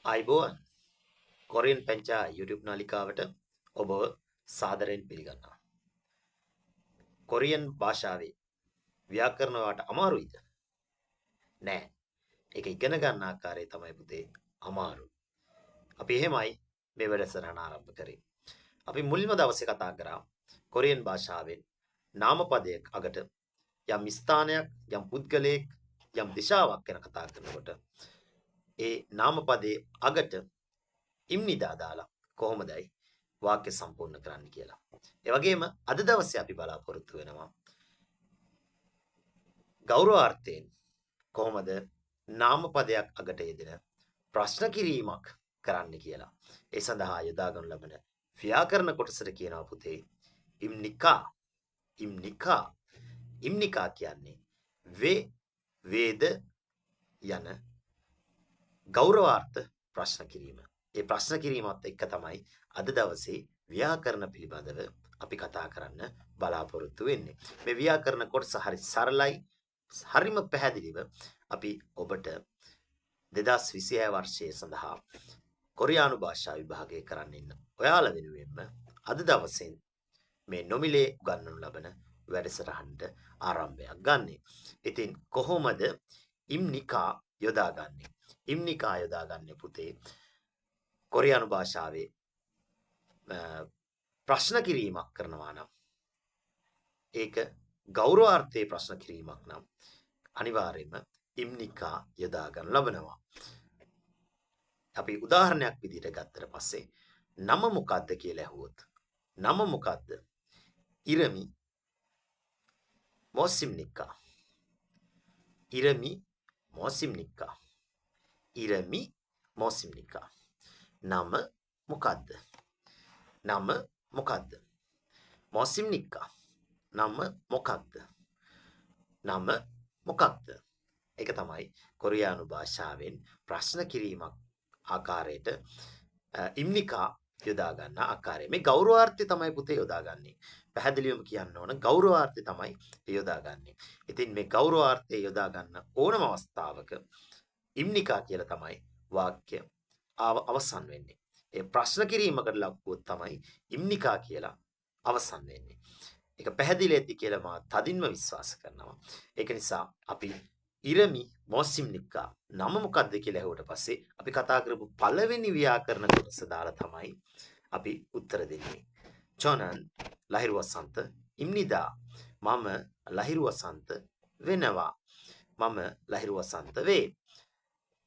ආයිබෝවන් Korean පැංචා YouTube නාලිකාවට ඔබව සාදරයෙන් පිළිගන්නවා. කොරියන් භාෂාවේ ව්‍යාකරණ වාට අමාරුයිද? නෑ. ඒක ඉගෙන ගන්න ආකාරය තමයි පුතේ අමාරු. අපි එහෙමයි මේ වැඩසටහන ආරම්භ කරේ. අපි මුලින්ම දවසේ කතා කරා කොරියන් භාෂාවෙන් නාමපදයක් අගට යම් ස්ථානයක්, යම් පුද්ගලයෙක්, යම් දිශාවක් ගැන කතා කරනකොට ඒ නාමපදයේ අගට ඉම්නිදා දාලා කොහොමදයි වාක්‍ය සම්පූර්ණ කරන්න කියලා. ඒ වගේම අද දවසේ අපි බලාපොරොත්තු වෙනවා ගෞරවාර්ථයෙන් කොහොමද නාමපදයක් අගට යෙදෙන ප්‍රශ්න කිරීමක් කරන්න කියලා. ඒ සඳහා යොදා ගන්න ලබන ව්‍යාකරණ කොටසට කියනවා පුතේ ඉම්නිකා. ඉම්නිකා කියන්නේ වේද යන ගෞරවාර්ථ ප්‍රශ්න කිරීම. ඒ ප්‍රශ්න කිරීමත් එක්ක තමයි අද දවසේ ව්‍යාකරණ පිළිබඳව අපි කතා කරන්න බලාපොරොත්තු වෙන්නේ. මේ ව්‍යාකරණ කොටස හරි සරලයි, හරිම පැහැදිලිව අපි ඔබට 2026 වර්ෂයේ සඳහා කොරියානු භාෂා විභාගය කරන්න ඉන්න ඔයාලා වෙනුවෙන්ම අද දවසෙන් මේ නොමිලේ උගන්වනු ලබන වැඩසටහනට ආරම්භයක් ගන්නෙ. ඉතින් කොහොමද ඉම්නිකා යොදාගන්නේ? ඉම්නිකා යොදාගන්නේ පුතේ කොරියානු භාෂාවේ ප්‍රශ්න කිරීමක් කරනවා නම් ඒක ගෞරවාර්ථයේ ප්‍රශ්න කිරීමක් නම් අනිවාර්යයෙන්ම ඉම්නිකා යොදා ගන්න ලබනවා. අපි උදාහරණයක් විදිහට ගත්තට පස්සේ නම මොකද්ද කියලා ඇහුවොත් නම මොකද්ද? ඉරමි මොසිම්නිකා. ඉරමි මොසිම්නිකා. ඉරමි මොසිම්නිකා. නම මොකද්ද? නම මොකද්ද? මොසිම්නිකා. නම මොකක්ද? නම මොකක්ද? ඒක තමයි කොරියානු භාෂාවෙන් ප්‍රශ්න කිරීමක් ආකාරයට ඉම්නිකා යොදා ගන්න ආකාරය. මේ ගෞරවාර්ථය තමයි පුතේ යොදාගන්නේ. පැහැදිලිවම කියන්න ඕන ගෞරවාර්ථය තමයි යොදාගන්නේ. ඉතින් මේ ගෞරවාර්ථය යොදා ගන්න ඕනම අවස්ථාවක ඉම්නිකා කියලා තමයි වාක්‍ය අවසන් වෙන්නේ. ඒ ප්‍රශ්න කිරීමකට ලක්වුවොත් තමයි ඉම්නිකා කියලා අවසන් වෙන්නේ. ඒක පැහැදිලි ඇති කියලා මා තදින්ම විශ්වාස කරනවා. ඒක නිසා අපි ඉරමි මොසිම්නිකා නම මොකද්ද කියලා ඇහුවට පස්සේ අපි කතා කරපු පළවෙනි ව්‍යාකරණ කොටස දාලා තමයි අපි උත්තර දෙන්නේ. 저는 ලහිරු වසන්ත ඉම්නිදා. මම ලහිරු වසන්ත වෙනවා. මම ලහිරු වසන්ත වේ.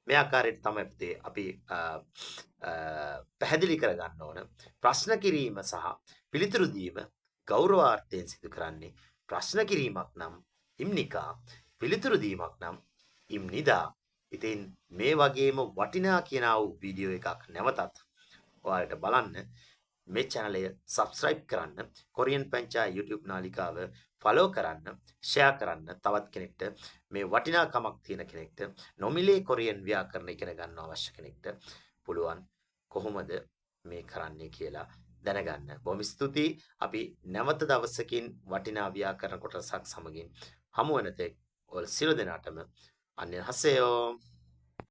මේ ආකාරයට තමයි පුතේ අපි පැහැදිලි කරගන්න ඕන. ප්‍රශ්න කිරීම සහ පිළිතුරු දීම ගෞරවාර්ථයෙන් සිදු කරන්නේ ප්‍රශ්න කිරීමක් නම් ඉම්නිකා, පිළිතුරු දීමක් නම් ඉම්නිදා. ඉතින් මේ වගේම වටිනා කියනා වූ වීඩියෝ එකක් නැවතත් ඔයාලට බලන්න මේ channel එක subscribe කරන්න, කොරියන් පැංචා YouTube නාලිකාව follow කරන්න, share කරන්න, තවත් කෙනෙක්ට මේ වටිනාකමක් තියෙන කෙනෙක්ට නොමිලේ කොරියන් ව්‍යාකරණ ඉගෙන ගන්න අවශ්‍ය කෙනෙක්ට පුළුවන් කොහොමද මේ කරන්නේ කියලා දැනගන්න. බොහොම ස්තුතියි. අපි නැවත දවසකින් වටිනා ව්‍යාකරණ කොටසක් සමගින් හමු වෙන තෙක් ඔයාලා සියලු දෙනාටම අන්‍යහසෙයෝ.